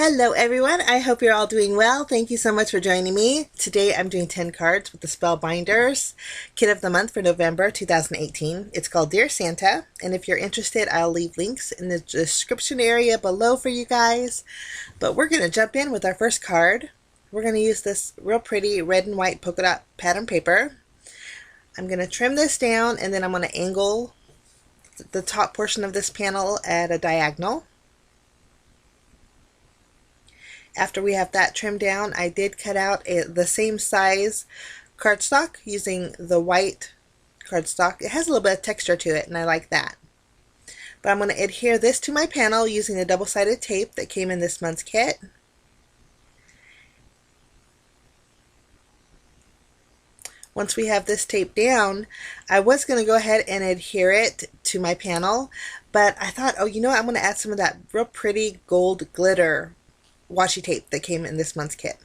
Hello everyone, I hope you're all doing well. Thank you so much for joining me. Today I'm doing 10 cards with the Spellbinders Kit of the Month for November 2018. It's called Dear Santa, and if you're interested, I'll leave links in the description area below for you guys. But we're going to jump in with our first card. We're going to use this real pretty red and white polka dot pattern paper. I'm going to trim this down, and then I'm going to angle the top portion of this panel at a diagonal. After we have that trimmed down, I did cut out the same size cardstock using the white cardstock. It has a little bit of texture to it, and I like that. But I'm going to adhere this to my panel using the double-sided tape that came in this month's kit. Once we have this tape down, I was going to go ahead and adhere it to my panel, but I thought, oh, you know what? I'm going to add some of that real pretty gold glitter washi tape that came in this month's kit.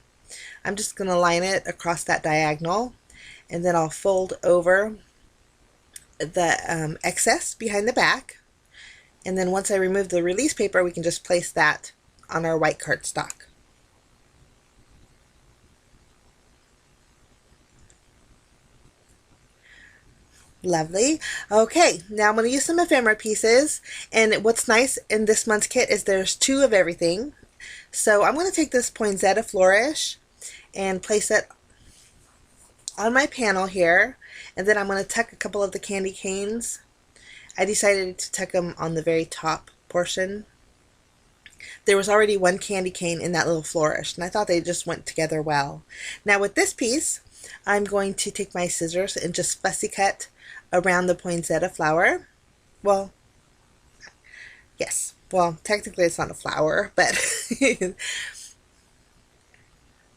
I'm just going to line it across that diagonal, and then I'll fold over the excess behind the back, and then once I remove the release paper, we can just place that on our white cardstock. Lovely. Okay, now I'm going to use some ephemera pieces, and what's nice in this month's kit is there's 2 of everything. So I'm going to take this poinsettia flourish and place it on my panel here, and then I'm going to tuck a couple of the candy canes. I decided to tuck them on the very top portion. There was already one candy cane in that little flourish, and I thought they just went together well. Now with this piece, I'm going to take my scissors and just fussy cut around the poinsettia flower. Well, yes. Well, technically it's not a flower, but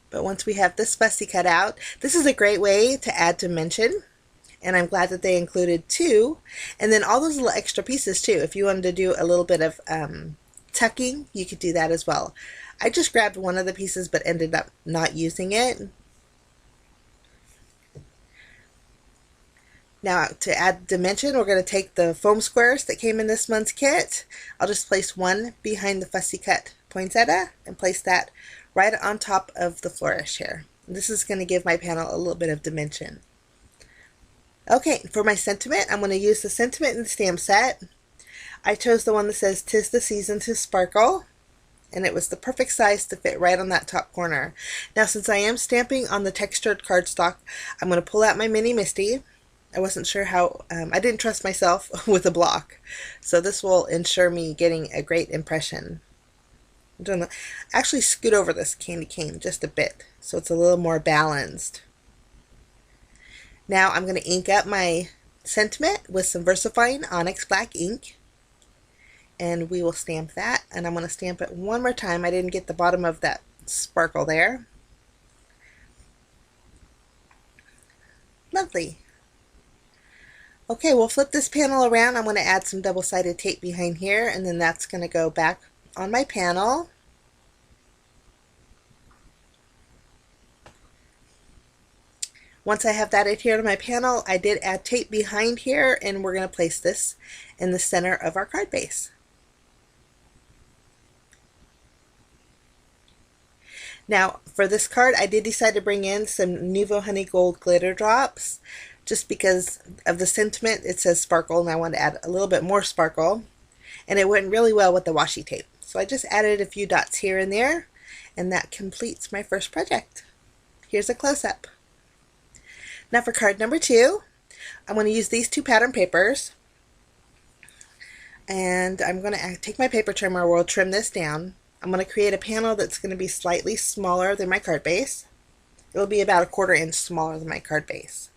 but once we have this fussy cut out, this is a great way to add dimension, and I'm glad that they included 2. And then all those little extra pieces too. If you wanted to do a little bit of tucking, you could do that as well. I just grabbed one of the pieces but ended up not using it. Now to add dimension, we're going to take the foam squares that came in this month's kit. I'll just place one behind the fussy cut poinsettia and place that right on top of the flourish here. This is going to give my panel a little bit of dimension. Okay, for my sentiment, I'm going to use the sentiment in the stamp set. I chose the one that says "'Tis the season to sparkle," and it was the perfect size to fit right on that top corner. Now since I am stamping on the textured cardstock, I'm going to pull out my mini Misty. I wasn't sure how, I didn't trust myself with a block, so this will ensure me getting a great impression. I'm going to actually scoot over this candy cane just a bit so it's a little more balanced. Now I'm going to ink up my sentiment with some VersaFine Onyx Black ink, and we will stamp that, and I'm going to stamp it one more time. I didn't get the bottom of that sparkle there. Lovely. Okay, we'll flip this panel around. I'm going to add some double-sided tape behind here, and then that's going to go back on my panel. Once I have that adhered to my panel, I did add tape behind here, and we're going to place this in the center of our card base. Now, for this card, I did decide to bring in some Nuvo Honey Gold glitter drops. Just because of the sentiment, it says sparkle, and I wanted to add a little bit more sparkle, and it went really well with the washi tape. So I just added a few dots here and there, and that completes my first project. Here's a close-up. Now for card number 2, I'm going to use these 2 pattern papers, and I'm going to take my paper trimmer. We'll trim this down. I'm going to create a panel that's going to be slightly smaller than my card base. It'll be about 1/4 inch smaller than my card base.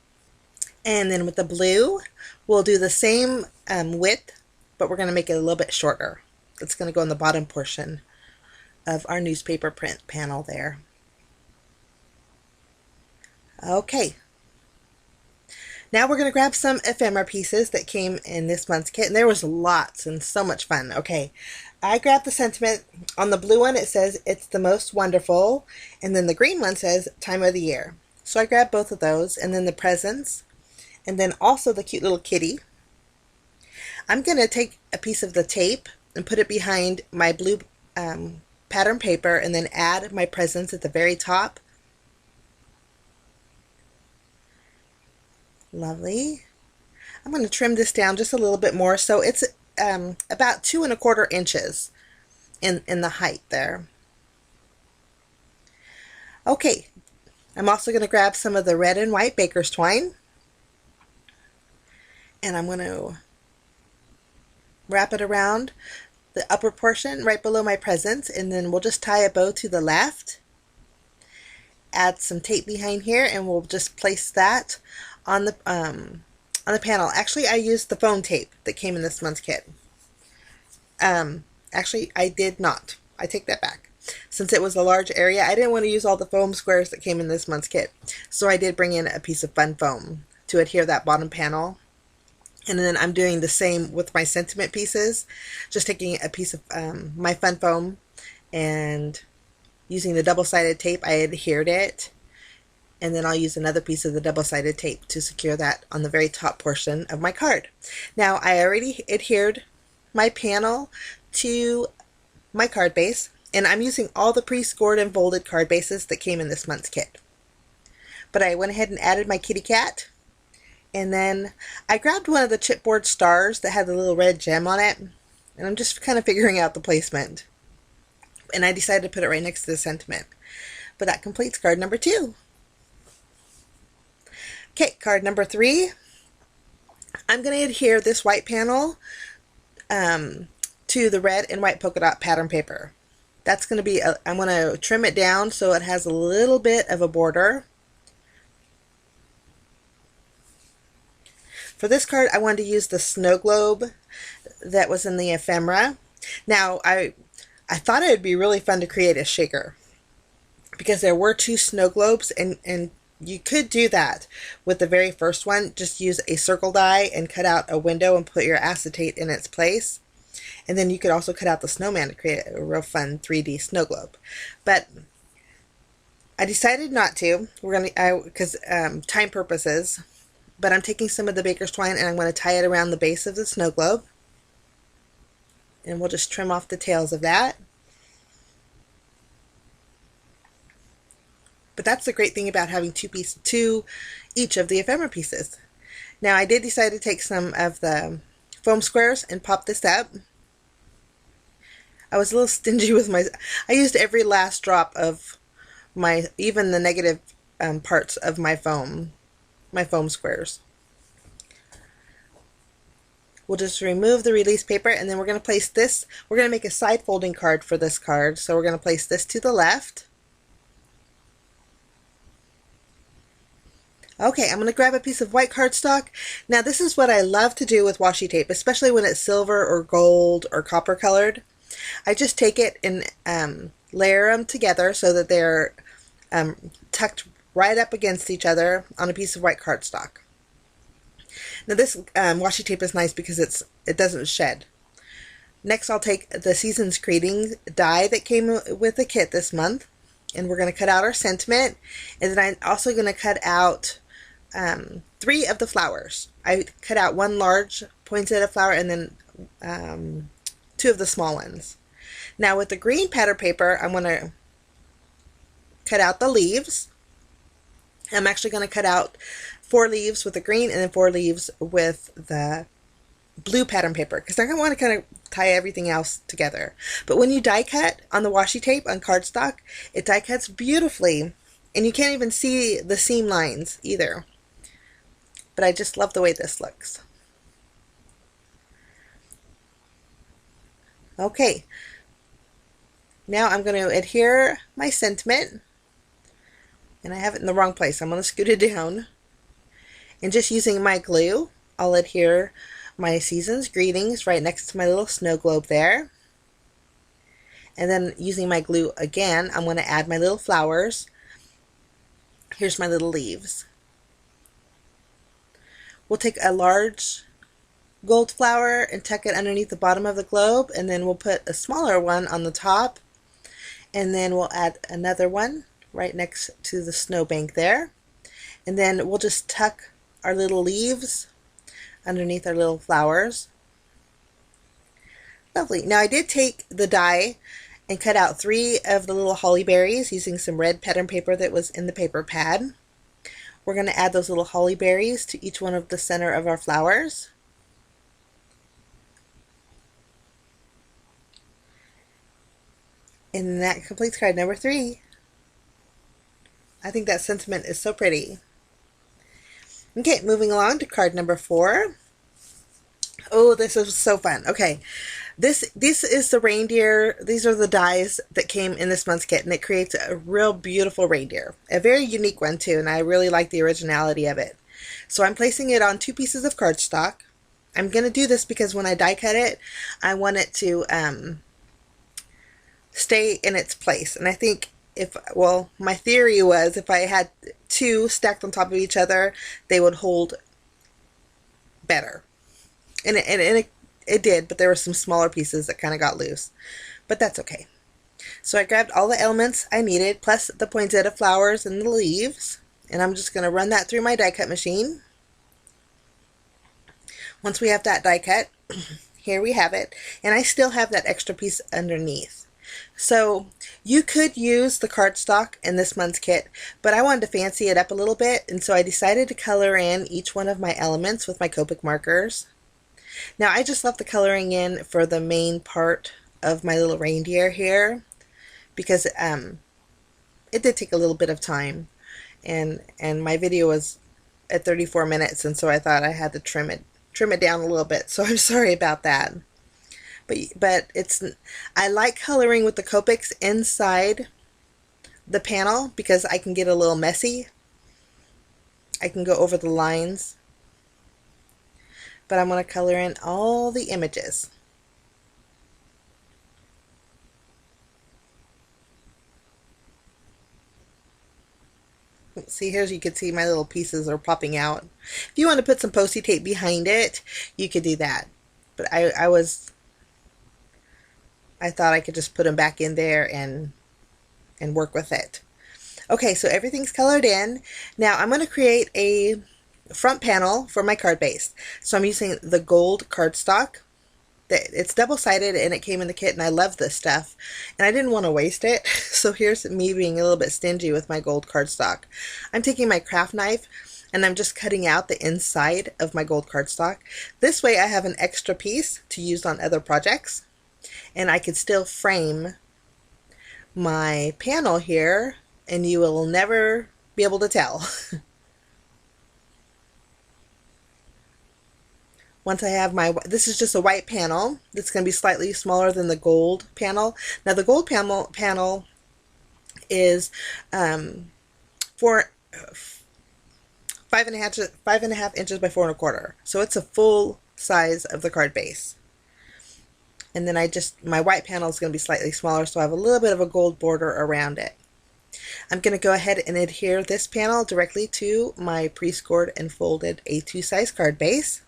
And then with the blue, we'll do the same width, but we're going to make it a little bit shorter. It's going to go in the bottom portion of our newspaper print panel there. Okay. Now we're going to grab some ephemera pieces that came in this month's kit, and there was lots and so much fun. Okay, I grabbed the sentiment. On the blue one, it says, "It's the most wonderful," and then the green one says, "Time of the year." So I grabbed both of those, and then the presents, and then also the cute little kitty. I'm going to take a piece of the tape and put it behind my blue pattern paper and then add my presents at the very top. Lovely. I'm going to trim this down just a little bit more, so it's about 2¼ inches in the height there. Okay, I'm also going to grab some of the red and white baker's twine, and I'm going to wrap it around the upper portion right below my presents, and then we'll just tie a bow to the left, add some tape behind here, and we'll just place that on the panel. Actually, I used the foam tape that came in this month's kit. Actually, I did not. I take that back. Since it was a large area, I didn't want to use all the foam squares that came in this month's kit. So I did bring in a piece of fun foam to adhere that bottom panel. And then I'm doing the same with my sentiment pieces. Just taking a piece of my fun foam and using the double-sided tape, I adhered it. And then I'll use another piece of the double-sided tape to secure that on the very top portion of my card. Now, I already adhered my panel to my card base, and I'm using all the pre-scored and folded card bases that came in this month's kit. But I went ahead and added my kitty cat, and then I grabbed one of the chipboard stars that had the little red gem on it, and I'm just kind of figuring out the placement. And I decided to put it right next to the sentiment. But that completes card number 2. Okay, card number 3. I'm going to adhere this white panel to the red and white polka dot pattern paper. That's going to be, I'm going to trim it down so it has a little bit of a border. For this card, I wanted to use the snow globe that was in the ephemera. Now, I thought it would be really fun to create a shaker because there were 2 snow globes, and you could do that with the very first one. Just use a circle die and cut out a window and put your acetate in its place. And then you could also cut out the snowman to create a real fun 3D snow globe. But I decided not to. Because time purposes. But I'm taking some of the baker's twine and I'm going to tie it around the base of the snow globe. And we'll just trim off the tails of that. But that's the great thing about having 2 each of the ephemera pieces. Now I did decide to take some of the foam squares and pop this up. I was a little stingy with I used every last drop of even the negative parts of my foam squares. We'll just remove the release paper, and then we're going to place this. We're going to make a side folding card for this card. So we're going to place this to the left. Okay, I'm going to grab a piece of white cardstock. Now this is what I love to do with washi tape, especially when it's silver or gold or copper colored. I just take it and layer them together so that they're tucked right up against each other on a piece of white cardstock. Now this washi tape is nice because it doesn't shed. Next I'll take the Season's Greetings die that came with the kit this month, and we're going to cut out our sentiment, and then I'm also going to cut out 3 of the flowers. I cut out 1 large poinsettia flower and then 2 of the small ones. Now with the green pattern paper, I'm going to cut out the leaves. I'm actually going to cut out 4 leaves with the green and then 4 leaves with the blue pattern paper because I want to kind of tie everything else together. But when you die cut on the washi tape on cardstock, it die cuts beautifully, and you can't even see the seam lines either. But I just love the way this looks. Okay, now I'm going to adhere my sentiment, and I have it in the wrong place. I'm going to scoot it down, and just using my glue, I'll adhere my Season's Greetings right next to my little snow globe there. And then using my glue again, I'm going to add my little flowers. Here's my little leaves. We'll take a large gold flower and tuck it underneath the bottom of the globe, and then we'll put a smaller one on the top, and then we'll add another one right next to the snowbank there, and then we'll just tuck our little leaves underneath our little flowers. Lovely. Now I did take the die and cut out 3 of the little holly berries using some red pattern paper that was in the paper pad. We're going to add those little holly berries to each one of the center of our flowers. And that completes card number 3. I think that sentiment is so pretty. Okay, moving along to card number 4. Oh, this is so fun. Okay, this is the reindeer. These are the dies that came in this month's kit, and it creates a real beautiful reindeer. A very unique one too, and I really like the originality of it. So I'm placing it on 2 pieces of cardstock. I'm going to do this because when I die cut it, I want it to stay in its place. And I think my theory was if I had 2 stacked on top of each other, they would hold better. And it did, but there were some smaller pieces that kind of got loose. But that's okay. So I grabbed all the elements I needed, plus the poinsettia flowers and the leaves. And I'm just going to run that through my die cut machine. Once we have that die cut, here we have it. And I still have that extra piece underneath. So you could use the cardstock in this month's kit, but I wanted to fancy it up a little bit, and so I decided to color in each one of my elements with my Copic markers. Now I just left the coloring in for the main part of my little reindeer here because it did take a little bit of time, and my video was at 34 minutes, and so I thought I had to trim it down a little bit, so I'm sorry about that. But I like coloring with the Copics inside the panel because I can get a little messy. I can go over the lines. But I'm going to color in all the images. See, here you can see my little pieces are popping out. If you want to put some Post-it tape behind it, you could do that. But I thought I could just put them back in there and work with it. Okay, so everything's colored in. Now I'm going to create a front panel for my card base. So I'm using the gold cardstock. It's double-sided and it came in the kit, and I love this stuff. And I didn't want to waste it, so here's me being a little bit stingy with my gold cardstock. I'm taking my craft knife and I'm just cutting out the inside of my gold cardstock. This way I have an extra piece to use on other projects. And I could still frame my panel here, and you will never be able to tell. Once I have this is just a white panel that's going to be slightly smaller than the gold panel. Now the gold panel is 5.5 inches by 4 1/4. So it's a full size of the card base. And then my white panel is going to be slightly smaller, so I have a little bit of a gold border around it. I'm going to go ahead and adhere this panel directly to my pre-scored and folded A2 size card base.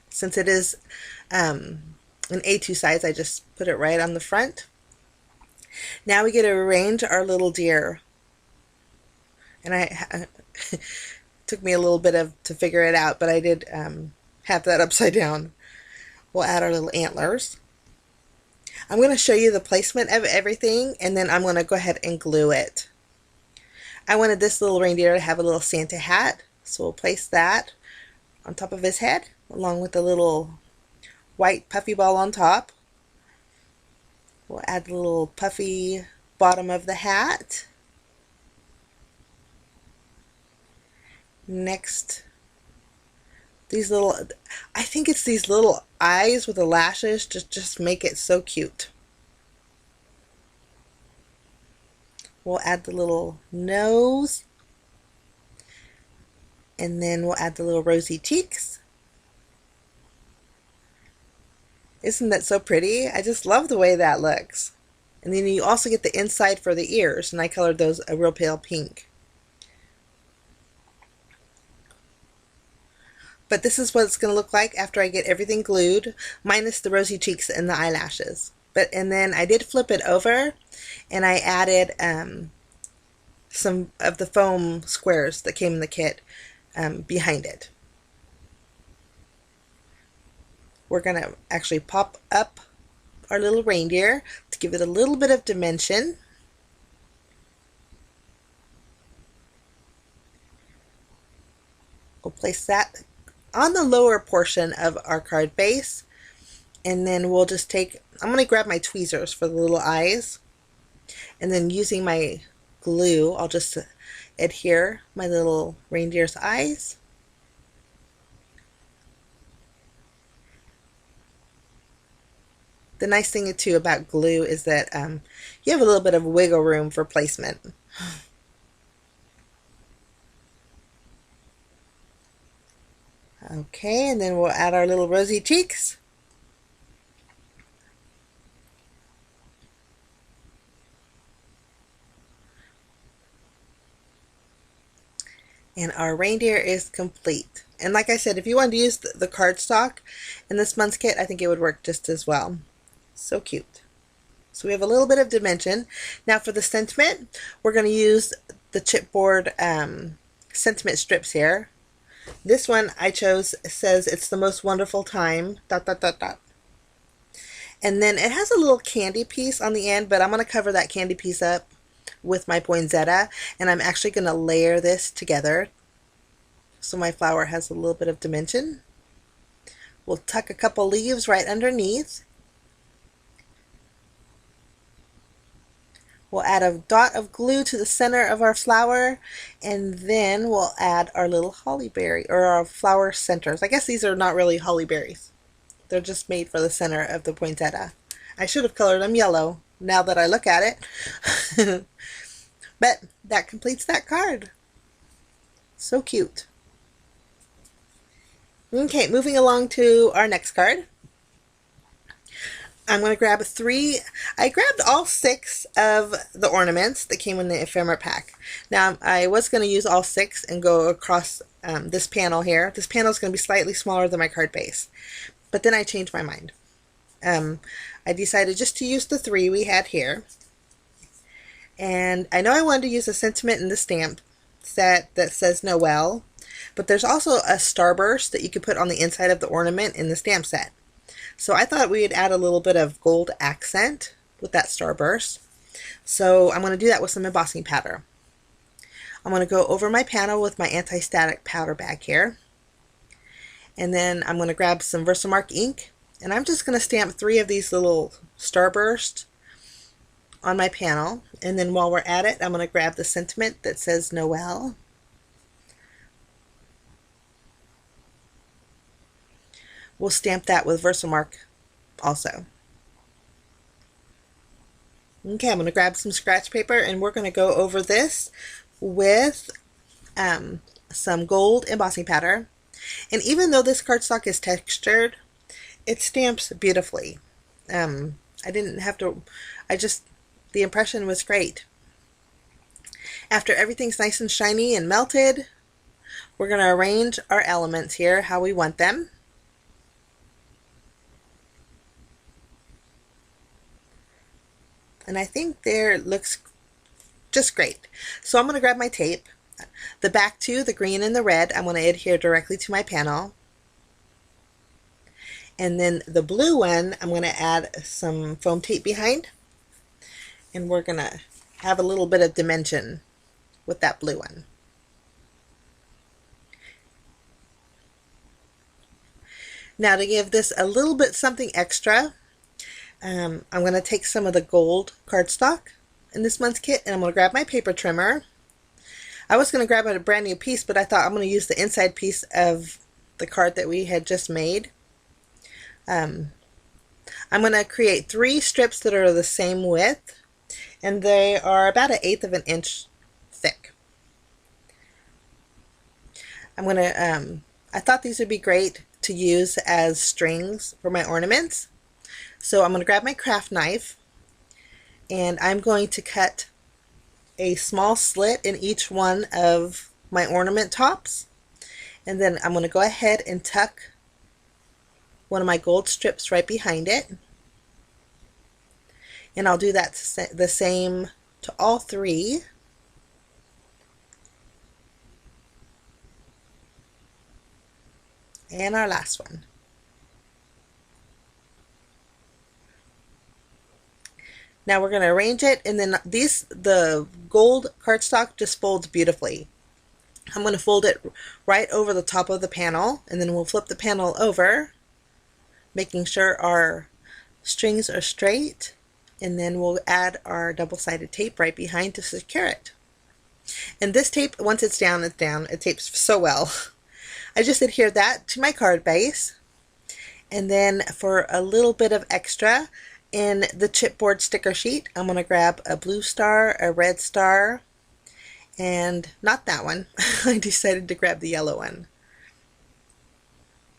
Since it is an A2 size, I just put it right on the front. Now we get to arrange our little deer. And I took me a little bit to figure it out, but I did have that upside down. We'll add our little antlers. I'm going to show you the placement of everything, and then I'm going to go ahead and glue it. I wanted this little reindeer to have a little Santa hat, so we'll place that on top of his head, along with the little white puffy ball on top. We'll add the little puffy bottom of the hat. Next, I think it's these little eyes with the lashes just make it so cute. We'll add the little nose, and then we'll add the little rosy cheeks. Isn't that so pretty? I just love the way that looks. And then you also get the inside for the ears, and I colored those a real pale pink. But this is what it's going to look like after I get everything glued, minus the rosy cheeks and the eyelashes. And then I did flip it over, and I added some of the foam squares that came in the kit behind it. We're going to actually pop up our little reindeer to give it a little bit of dimension. We'll place that on the lower portion of our card base, and then we'll just I'm going to grab my tweezers for the little eyes, and then using my glue, I'll just adhere my little reindeer's eyes. The nice thing too about glue is that you have a little bit of wiggle room for placement. Okay, and then we'll add our little rosy cheeks. And our reindeer is complete. And like I said, if you wanted to use the cardstock in this month's kit, I think it would work just as well. So cute. So we have a little bit of dimension. Now for the sentiment, we're going to use the chipboard sentiment strips here. This one I chose says it's the most wonderful time, ... And then it has a little candy piece on the end, but I'm going to cover that candy piece up with my poinsettia, and I'm actually going to layer this together so my flower has a little bit of dimension. We'll tuck a couple leaves right underneath. We'll add a dot of glue to the center of our flower, and then we'll add our little holly berry, or our flower centers. I guess these are not really holly berries. They're just made for the center of the poinsettia. I should have colored them yellow now that I look at it. But that completes that card. So cute. Okay, moving along to our next card. I'm going to grab I grabbed all 6 of the ornaments that came in the ephemera pack. Now, I was going to use all 6 and go across this panel here. This panel is going to be slightly smaller than my card base. But then I changed my mind. I decided just to use the 3 we had here. And I know I wanted to use a sentiment in the stamp set that says Noel, but there's also a starburst that you could put on the inside of the ornament in the stamp set. So I thought we'd add a little bit of gold accent with that starburst. So I'm going to do that with some embossing powder. I'm going to go over my panel with my anti-static powder bag here. And then I'm going to grab some Versamark ink, and I'm just going to stamp 3 of these little starbursts on my panel. And then while we're at it, I'm going to grab the sentiment that says Noel. We'll stamp that with Versamark also. Okay, I'm going to grab some scratch paper, and we're going to go over this with some gold embossing powder. And even though this cardstock is textured, it stamps beautifully. The impression was great. After everything's nice and shiny and melted, we're going to arrange our elements here how we want them. And I think there looks just great. So I'm going to grab my tape. The back two, the green and the red, I'm going to adhere directly to my panel. And then the blue one, I'm going to add some foam tape behind. And we're going to have a little bit of dimension with that blue one. Now to give this a little bit something extra, I'm going to take some of the gold cardstock in this month's kit, and I'm going to grab my paper trimmer. I was going to grab a brand new piece, but I thought I'm going to use the inside piece of the card that we had just made. I'm going to create 3 strips that are the same width, and they are about 1/8 of an inch thick. I thought these would be great to use as strings for my ornaments. So I'm going to grab my craft knife, and I'm going to cut a small slit in each one of my ornament tops. And then I'm going to go ahead and tuck one of my gold strips right behind it. And I'll do that the same to all 3. And our last one. Now we're going to arrange it, and then the gold cardstock just folds beautifully. I'm going to fold it right over the top of the panel, and then we'll flip the panel over, making sure our strings are straight, and then we'll add our double-sided tape right behind to secure it. And this tape, once it's down, it's down. It tapes so well. I just adhere that to my card base, and then for a little bit of extra, in the chipboard sticker sheet, I'm going to grab a blue star, a red star, and not that one. I decided to grab the yellow one,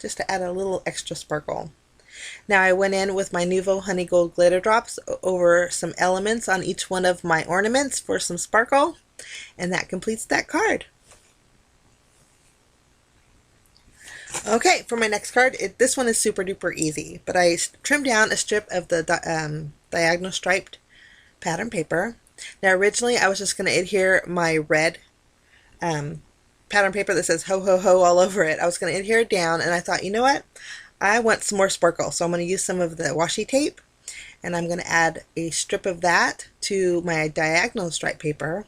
just to add a little extra sparkle. Now I went in with my Nuvo Honey Gold glitter drops over some elements on each one of my ornaments for some sparkle, and that completes that card. Okay, for my next card, this one is super duper easy, but I trimmed down a strip of the diagonal striped pattern paper. Now originally I was just going to adhere my red pattern paper that says ho ho ho all over it. I was going to adhere it down, and I thought, you know what, I want some more sparkle, so I'm going to use some of the washi tape, and I'm going to add a strip of that to my diagonal stripe paper.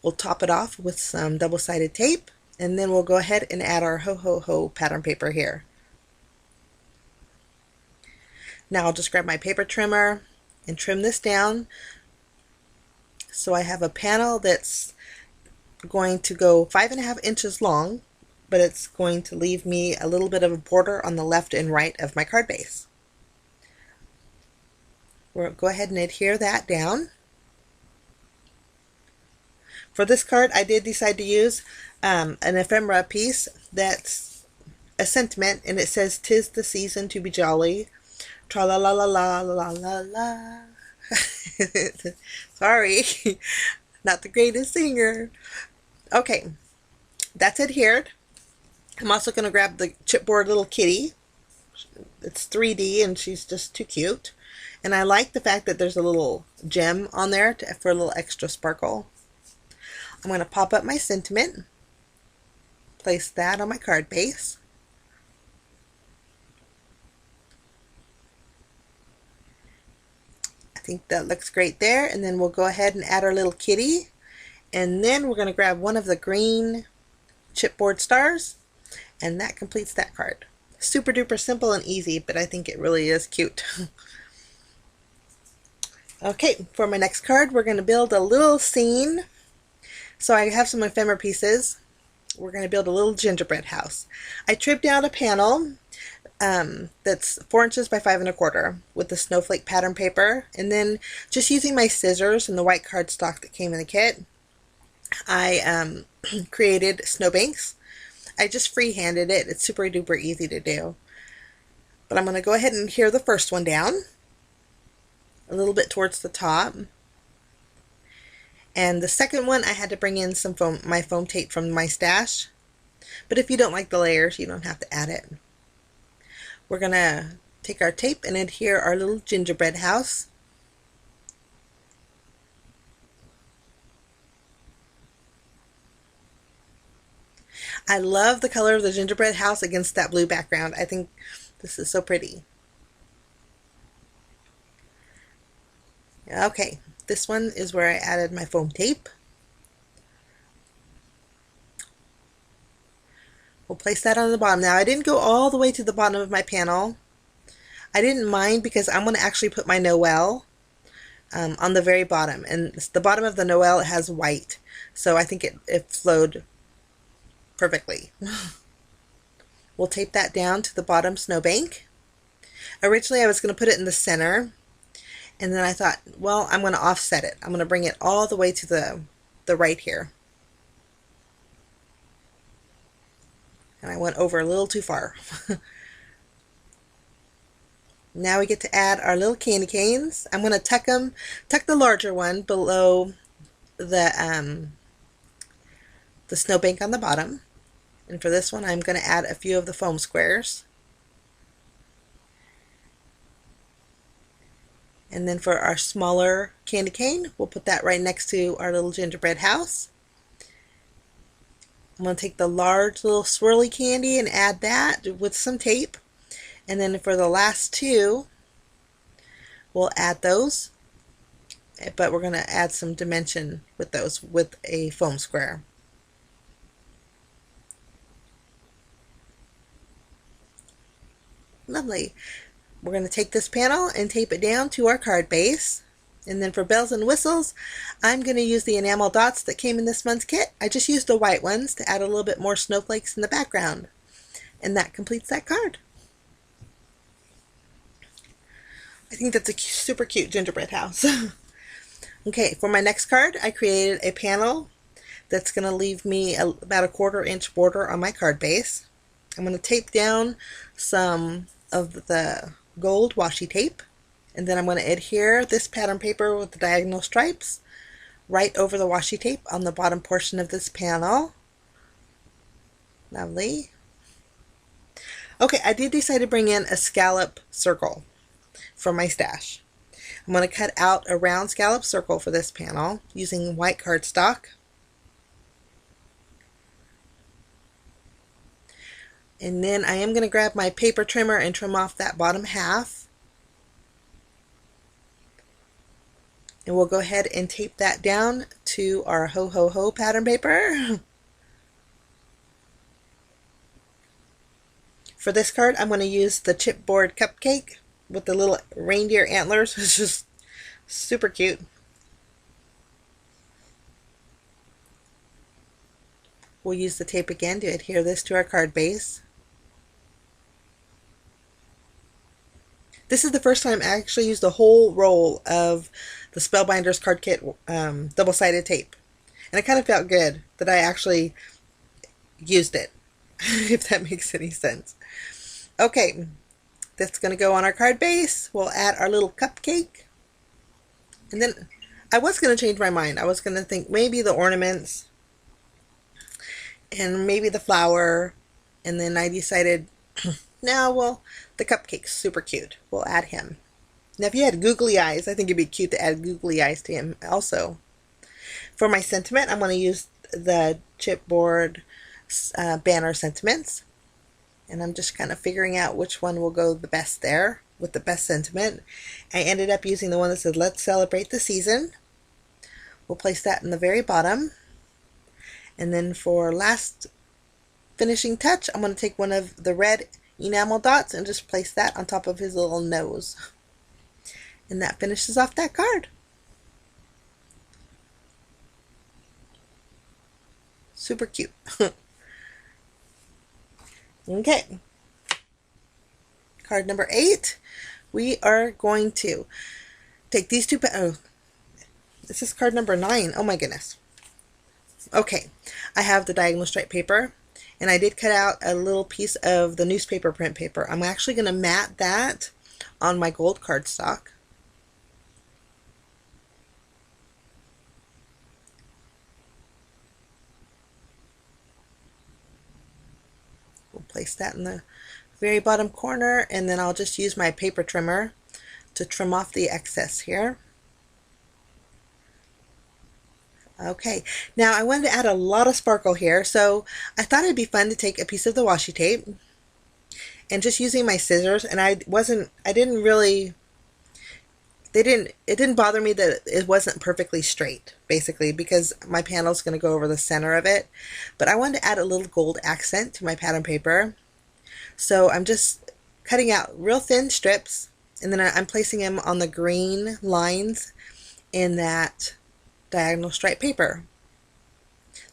We'll top it off with some double-sided tape, and then we'll go ahead and add our ho ho ho pattern paper here. Now I'll just grab my paper trimmer and trim this down so I have a panel that's going to go 5.5 inches long, but it's going to leave me a little bit of a border on the left and right of my card base. We'll go ahead and adhere that down. For this card, I did decide to use an ephemera piece that's a sentiment, and it says, "'Tis the season to be jolly, tra la la la la la la la." Sorry, not the greatest singer. Okay, that's adhered. I'm also going to grab the chipboard little kitty. It's 3D and she's just too cute. And I like the fact that there's a little gem on there for a little extra sparkle. I'm going to pop up my sentiment, place that on my card base. I think that looks great there, and then we'll go ahead and add our little kitty, and then we're going to grab one of the green chipboard stars, and that completes that card. Super duper simple and easy, but I think it really is cute. Okay, for my next card, we're going to build a little scene. So I have some ephemera pieces. We're going to build a little gingerbread house. I trimmed out a panel that's 4 inches by 5.25 with the snowflake pattern paper, and then just using my scissors and the white cardstock that came in the kit, I created snowbanks. I just freehanded it. It's super duper easy to do. But I'm going to go ahead and adhere the first one down a little bit towards the top. And the second one, I had to bring in some my foam tape from my stash. But if you don't like the layers, you don't have to add it. We're going to take our tape and adhere our little gingerbread house. I love the color of the gingerbread house against that blue background. I think this is so pretty. Okay, this one is where I added my foam tape. We'll place that on the bottom. Now I didn't go all the way to the bottom of my panel. I didn't mind because I'm going to actually put my Noel on the very bottom. And the bottom of the Noel has white. So I think it flowed perfectly. We'll tape that down to the bottom snowbank. Originally I was going to put it in the center. And then I thought, well, I'm going to offset it. I'm going to bring it all the way to the right here. And I went over a little too far. Now we get to add our little candy canes. I'm going to tuck the larger one below the snowbank on the bottom. And for this one, I'm going to add a few of the foam squares. And then for our smaller candy cane, we'll put that right next to our little gingerbread house. I'm going to take the large little swirly candy and add that with some tape. And then for the last two, we'll add those, but we're going to add some dimension with those with a foam square. Lovely. We're going to take this panel and tape it down to our card base. And then for bells and whistles, I'm going to use the enamel dots that came in this month's kit. I just used the white ones to add a little bit more snowflakes in the background. And that completes that card. I think that's a super cute gingerbread house. Okay, for my next card, I created a panel that's going to leave me about a 1/4 inch border on my card base. I'm going to tape down some of the gold washi tape, and then I'm going to adhere this pattern paper with the diagonal stripes right over the washi tape on the bottom portion of this panel. Lovely. Okay, I did decide to bring in a scallop circle for my stash. I'm going to cut out a round scallop circle for this panel using white cardstock. And then I am going to grab my paper trimmer and trim off that bottom half. And we'll go ahead and tape that down to our ho ho ho pattern paper. For this card, I'm going to use the chipboard cupcake with the little reindeer antlers. It's just super cute. We'll use the tape again to adhere this to our card base. This is the first time I actually used the whole roll of the Spellbinders Card Kit double-sided tape. And it kind of felt good that I actually used it, if that makes any sense. Okay, that's going to go on our card base. We'll add our little cupcake. And then I was going to change my mind. I was going to think maybe the ornaments and maybe the flower. And then I decided, no, well, the cupcake's super cute. We'll add him. Now, if you had googly eyes, I think it'd be cute to add googly eyes to him also. For my sentiment, I'm going to use the chipboard banner sentiments. And I'm just kind of figuring out which one will go the best there with the best sentiment. I ended up using the one that said, "Let's celebrate the season." We'll place that in the very bottom. And then for last finishing touch, I'm going to take one of the red enamel dots and just place that on top of his little nose. And that finishes off that card. Super cute. Okay. Card number 8. We are going to take these two. Oh, this is card number 9. Oh my goodness. Okay. I have the diagonal stripe paper. And I did cut out a little piece of the newspaper print paper. I'm actually going to mat that on my gold cardstock. We'll place that in the very bottom corner, and then I'll just use my paper trimmer to trim off the excess here. Okay, now I wanted to add a lot of sparkle here, so I thought it'd be fun to take a piece of the washi tape and just using my scissors, and it didn't bother me that it wasn't perfectly straight, basically, because my panel is going to go over the center of it, but I wanted to add a little gold accent to my pattern paper, so I'm just cutting out real thin strips, and then I'm placing them on the green lines in that diagonal stripe paper.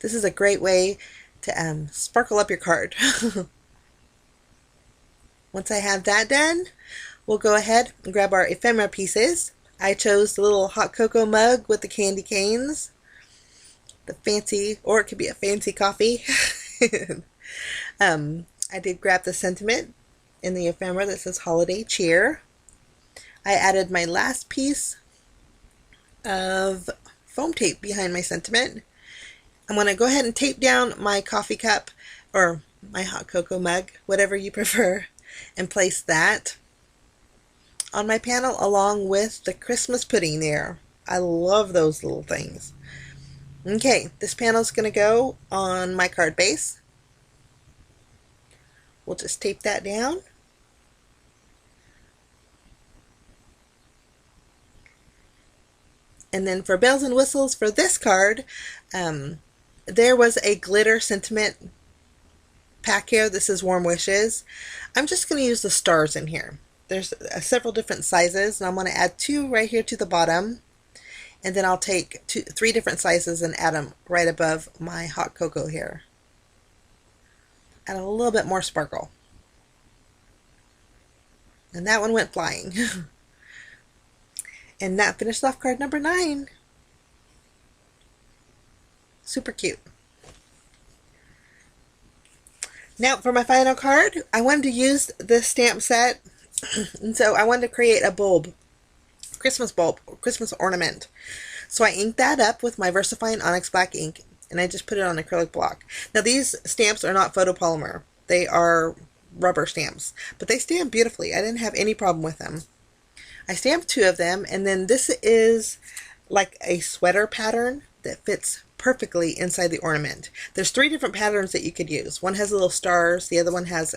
This is a great way to sparkle up your card. Once I have that done, we'll go ahead and grab our ephemera pieces. I chose the little hot cocoa mug with the candy canes, the fancy, or it could be a fancy coffee. I did grab the sentiment in the ephemera that says holiday cheer. I added my last piece of foam tape behind my sentiment. I'm going to go ahead and tape down my coffee cup or my hot cocoa mug, whatever you prefer, and place that on my panel along with the Christmas pudding there. I love those little things. Okay, this panel is going to go on my card base. We'll just tape that down. And then for bells and whistles for this card, there was a glitter sentiment pack here. This is Warm Wishes. I'm just going to use the stars in here. There's several different sizes, and I'm going to add 2 right here to the bottom. And then I'll take 3 different sizes and add them right above my hot cocoa here. Add a little bit more sparkle. And that one went flying. And that finished off card number 9. Super cute. Now for my final card, I wanted to use this stamp set, and so I wanted to create a bulb, Christmas ornament. So I inked that up with my VersaFine Onyx Black ink, and I just put it on acrylic block. Now these stamps are not photopolymer. They are rubber stamps, but they stamp beautifully. I didn't have any problem with them. I stamped 2 of them, and then this is like a sweater pattern that fits perfectly inside the ornament. There's 3 different patterns that you could use. One has little stars, the other one has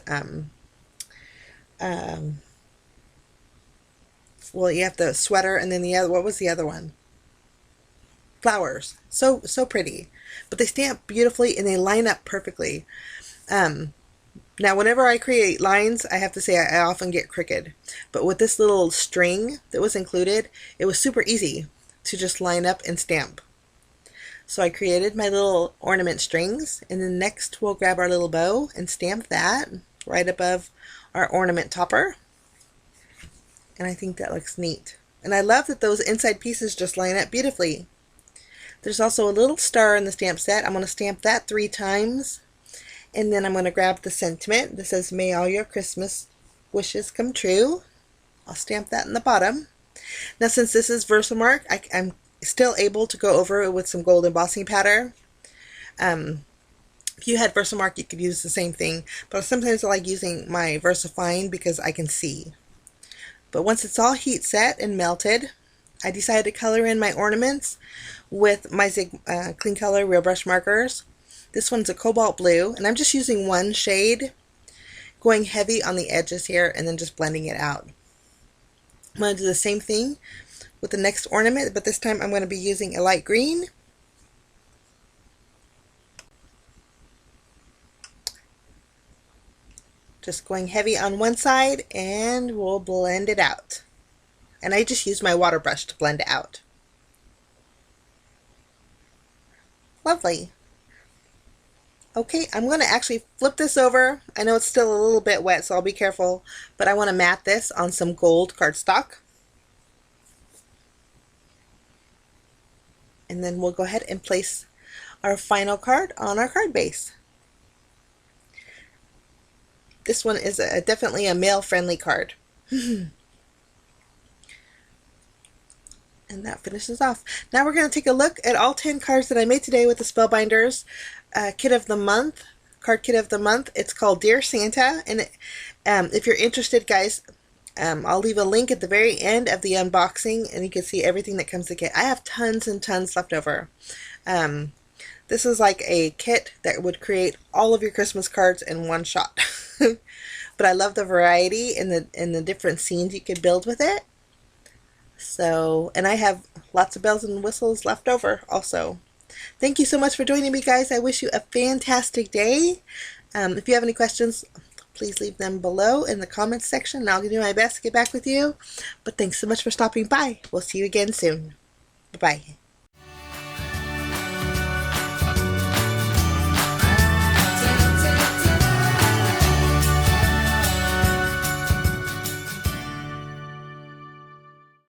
well, you have the sweater, and then the other, what was the other one? Flowers. So pretty. But they stamp beautifully and they line up perfectly. Now whenever I create lines, I have to say I often get crooked. But with this little string that was included, it was super easy to just line up and stamp. So I created my little ornament strings, and then next we'll grab our little bow and stamp that right above our ornament topper. And I think that looks neat. And I love that those inside pieces just line up beautifully. There's also a little star in the stamp set. I'm going to stamp that 3 times. And then I'm going to grab the sentiment that says, "May all your Christmas wishes come true." I'll stamp that in the bottom. Now since this is Versamark, I'm still able to go over it with some gold embossing powder. If you had Versamark, you could use the same thing. But sometimes I like using my VersaFine because I can see. But once it's all heat set and melted, I decided to color in my ornaments with my Zig Clean Color Real Brush markers. This one's a cobalt blue, and I'm just using 1 shade, going heavy on the edges here, and then just blending it out. I'm going to do the same thing with the next ornament, but this time I'm going to be using a light green. Just going heavy on one side, and we'll blend it out. And I just use my water brush to blend it out. Lovely. Okay, I'm going to actually flip this over. I know it's still a little bit wet, so I'll be careful, but I want to mat this on some gold cardstock. And then we'll go ahead and place our final card on our card base. This one is definitely a male-friendly card. And that finishes off. Now we're going to take a look at all 10 cards that I made today with the Spellbinders Kit of the Month, Card Kit of the Month. It's called Dear Santa, and if you're interested, guys, I'll leave a link at the very end of the unboxing, and you can see everything that comes to the kit. I have tons and tons left over. This is like a kit that would create all of your Christmas cards in one shot. But I love the variety and the different scenes you could build with it. So, and I have lots of bells and whistles left over also. Thank you so much for joining me, guys. I wish you a fantastic day. If you have any questions, please leave them below in the comments section, and I'll do my best to get back with you. But thanks so much for stopping by. We'll see you again soon. Bye-bye.